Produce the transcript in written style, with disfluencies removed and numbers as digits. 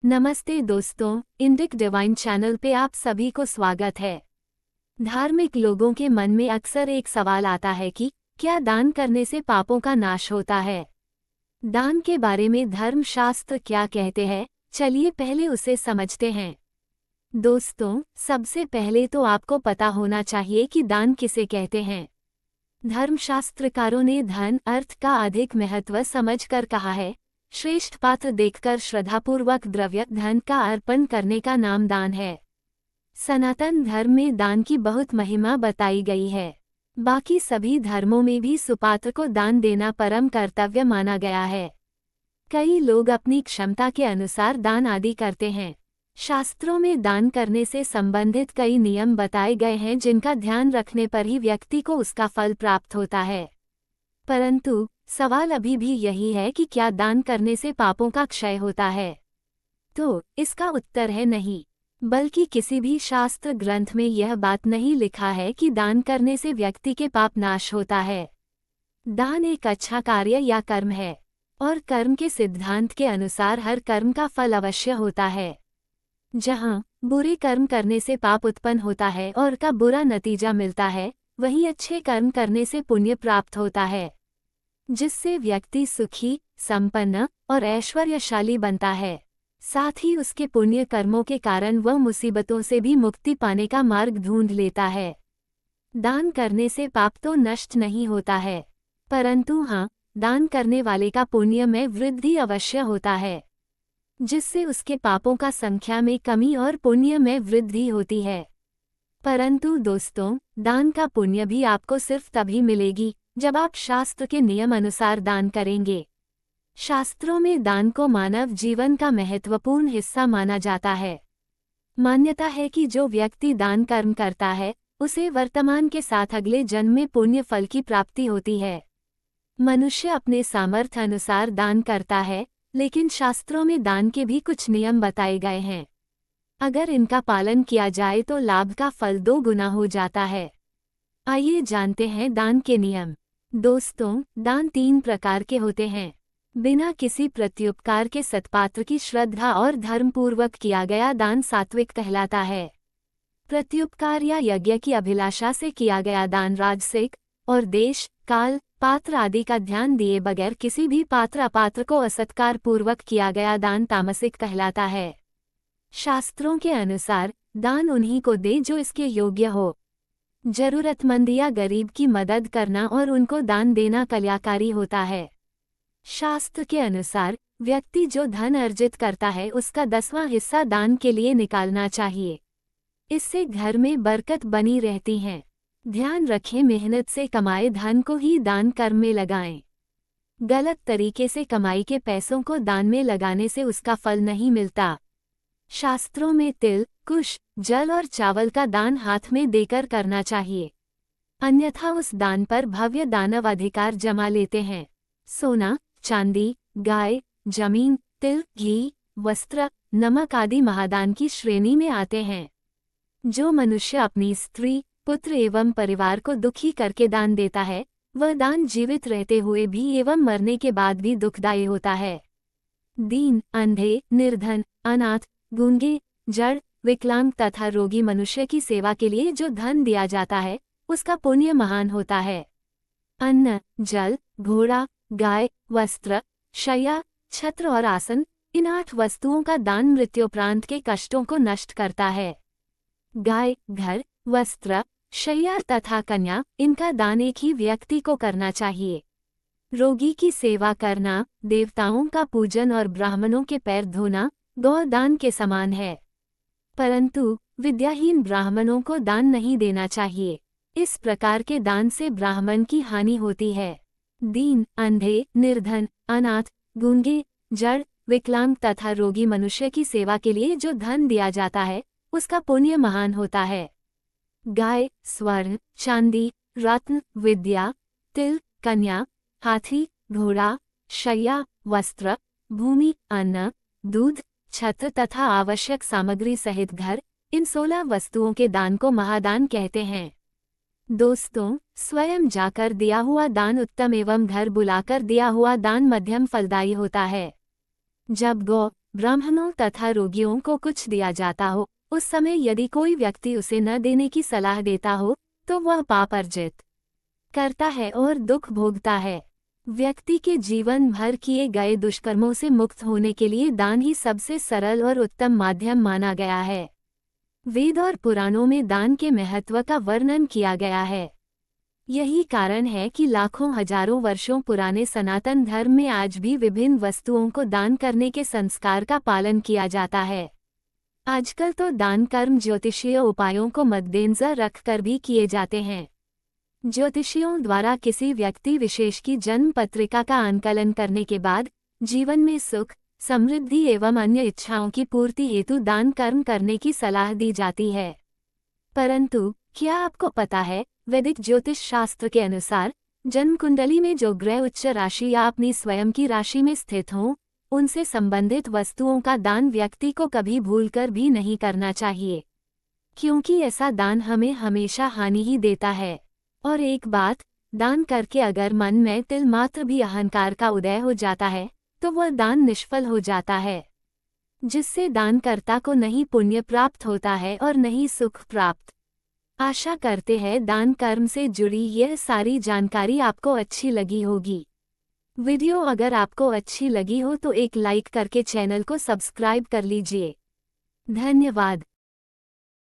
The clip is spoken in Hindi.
नमस्ते दोस्तों, इंडिक डिवाइन चैनल पे आप सभी को स्वागत है। धार्मिक लोगों के मन में अक्सर एक सवाल आता है कि क्या दान करने से पापों का नाश होता है। दान के बारे में धर्मशास्त्र क्या कहते हैं, चलिए पहले उसे समझते हैं। दोस्तों, सबसे पहले तो आपको पता होना चाहिए कि दान किसे कहते हैं। धर्मशास्त्रकारों ने धन अर्थ का अधिक महत्व समझकर कहा है। श्रेष्ठ पात्र देखकर श्रद्धापूर्वक द्रव्य धन का अर्पण करने का नाम दान है। सनातन धर्म में दान की बहुत महिमा बताई गई है। बाकी सभी धर्मों में भी सुपात्र को दान देना परम कर्तव्य माना गया है। कई लोग अपनी क्षमता के अनुसार दान आदि करते हैं। शास्त्रों में दान करने से संबंधित कई नियम बताए गए हैं जिनका ध्यान रखने पर ही व्यक्ति को उसका फल प्राप्त होता है। परंतु सवाल अभी भी यही है कि क्या दान करने से पापों का क्षय होता है। तो इसका उत्तर है नहीं, बल्कि किसी भी शास्त्र ग्रंथ में यह बात नहीं लिखा है कि दान करने से व्यक्ति के पाप नाश होता है। दान एक अच्छा कार्य या कर्म है, और कर्म के सिद्धांत के अनुसार हर कर्म का फल अवश्य होता है। जहाँ बुरे कर्म करने से पाप उत्पन्न होता है और का बुरा नतीजा मिलता है, वहीं अच्छे कर्म करने से पुण्य प्राप्त होता है, जिससे व्यक्ति सुखी, संपन्न और ऐश्वर्यशाली बनता है। साथ ही उसके पुण्य कर्मों के कारण वह मुसीबतों से भी मुक्ति पाने का मार्ग ढूंढ लेता है। दान करने से पाप तो नष्ट नहीं होता है, परंतु हाँ, दान करने वाले का पुण्य में वृद्धि अवश्य होता है, जिससे उसके पापों का संख्या में कमी और पुण्य में वृद्धि होती है। परंतु दोस्तों, दान का पुण्य भी आपको सिर्फ तभी मिलेगी जब आप शास्त्र के नियम अनुसार दान करेंगे। शास्त्रों में दान को मानव जीवन का महत्वपूर्ण हिस्सा माना जाता है। मान्यता है कि जो व्यक्ति दान कर्म करता है, उसे वर्तमान के साथ अगले जन्म में पुण्य फल की प्राप्ति होती है। मनुष्य अपने सामर्थ्य अनुसार दान करता है, लेकिन शास्त्रों में दान के भी कुछ नियम बताए गए हैं। अगर इनका पालन किया जाए तो लाभ का फल 2 गुना हो जाता है। आइए जानते हैं दान के नियम। दोस्तों, दान 3 प्रकार के होते हैं। बिना किसी प्रत्युपकार के सत्पात्र की श्रद्धा और धर्मपूर्वक किया गया दान सात्विक कहलाता है। प्रत्युपकार या यज्ञ की अभिलाषा से किया गया दान राजसिक, और देश, काल, पात्र आदि का ध्यान दिए बगैर किसी भी पात्र अपात्र को असत्कार पूर्वक किया गया दान तामसिक कहलाता है। शास्त्रों के अनुसार दान उन्हीं को दे जो इसके योग्य हो। जरूरतमंद या गरीब की मदद करना और उनको दान देना कल्याणकारी होता है। शास्त्र के अनुसार व्यक्ति जो धन अर्जित करता है उसका 10वां हिस्सा दान के लिए निकालना चाहिए। इससे घर में बरकत बनी रहती है। ध्यान रखें, मेहनत से कमाए धन को ही दान कर्म में लगाएं। गलत तरीके से कमाई के पैसों को दान में लगाने से उसका फल नहीं मिलता। शास्त्रों में तिल, कुश, जल और चावल का दान हाथ में देकर करना चाहिए, अन्यथा उस दान पर भव्य दानव अधिकार जमा लेते हैं। सोना, चांदी, गाय, जमीन, तिल, घी, वस्त्र, नमक आदि महादान की श्रेणी में आते हैं। जो मनुष्य अपनी स्त्री, पुत्र एवं परिवार को दुखी करके दान देता है, वह दान जीवित रहते हुए भी एवं मरने के बाद भी दुखदायी होता है। दीन, अंधे, निर्धन, अनाथ, गूंगे, जड़, विकलांग तथा रोगी मनुष्य की सेवा के लिए जो धन दिया जाता है, उसका पुण्य महान होता है। अन्न, जल, घोड़ा, गाय, वस्त्र, शय्या, छत्र और आसन, इन 8 वस्तुओं का दान मृत्युपरांत के कष्टों को नष्ट करता है। गाय, घर, वस्त्र, शय्या तथा कन्या, इनका दान एक ही व्यक्ति को करना चाहिए। रोगी की सेवा करना, देवताओं का पूजन और ब्राह्मणों के पैर धोना गौदान के समान है। परंतु विद्याहीन ब्राह्मणों को दान नहीं देना चाहिए। इस प्रकार के दान से ब्राह्मण की हानि होती है। दीन, अंधे, निर्धन, अनाथ, गूंगे, जड़, विकलांग तथा रोगी मनुष्य की सेवा के लिए जो धन दिया जाता है, उसका पुण्य महान होता है। गाय, स्वर्ण, चांदी, रत्न, विद्या, तिल, कन्या, हाथी, घोड़ा, शय्या, वस्त्र, भूमि, अन्न, दूध, छत्र तथा आवश्यक सामग्री सहित घर, इन 16 वस्तुओं के दान को महादान कहते हैं। दोस्तों, स्वयं जाकर दिया हुआ दान उत्तम एवं घर बुलाकर दिया हुआ दान मध्यम फलदायी होता है। जब गौ, ब्राह्मणों तथा रोगियों को कुछ दिया जाता हो, उस समय यदि कोई व्यक्ति उसे न देने की सलाह देता हो तो वह पाप अर्जित करता है और दुख भोगता है। व्यक्ति के जीवन भर किए गए दुष्कर्मों से मुक्त होने के लिए दान ही सबसे सरल और उत्तम माध्यम माना गया है। वेद और पुराणों में दान के महत्व का वर्णन किया गया है। यही कारण है कि लाखों हजारों वर्षों पुराने सनातन धर्म में आज भी विभिन्न वस्तुओं को दान करने के संस्कार का पालन किया जाता है। आजकल तो दान कर्म ज्योतिषीय उपायों को मद्देनजर रखकर भी किए जाते हैं। ज्योतिषियों द्वारा किसी व्यक्ति विशेष की जन्म पत्रिका का आंकलन करने के बाद जीवन में सुख, समृद्धि एवं अन्य इच्छाओं की पूर्ति हेतु दान कर्म करने की सलाह दी जाती है। परंतु क्या आपको पता है, वैदिक ज्योतिष शास्त्र के अनुसार जन्म कुंडली में जो ग्रह उच्च राशि या अपनी स्वयं की राशि में स्थित हों, उनसे संबंधित वस्तुओं का दान व्यक्ति को कभी भूलकर भी नहीं करना चाहिए, क्योंकि ऐसा दान हमें हमेशा हानि ही देता है। और एक बात, दान करके अगर मन में तिल मात्र भी अहंकार का उदय हो जाता है तो वह दान निष्फल हो जाता है, जिससे दानकर्ता को नहीं पुण्य प्राप्त होता है और नहीं सुख प्राप्त। आशा करते हैं दान कर्म से जुड़ी यह सारी जानकारी आपको अच्छी लगी होगी। वीडियो अगर आपको अच्छी लगी हो तो एक लाइक करके चैनल को सब्सक्राइब कर लीजिए। धन्यवाद।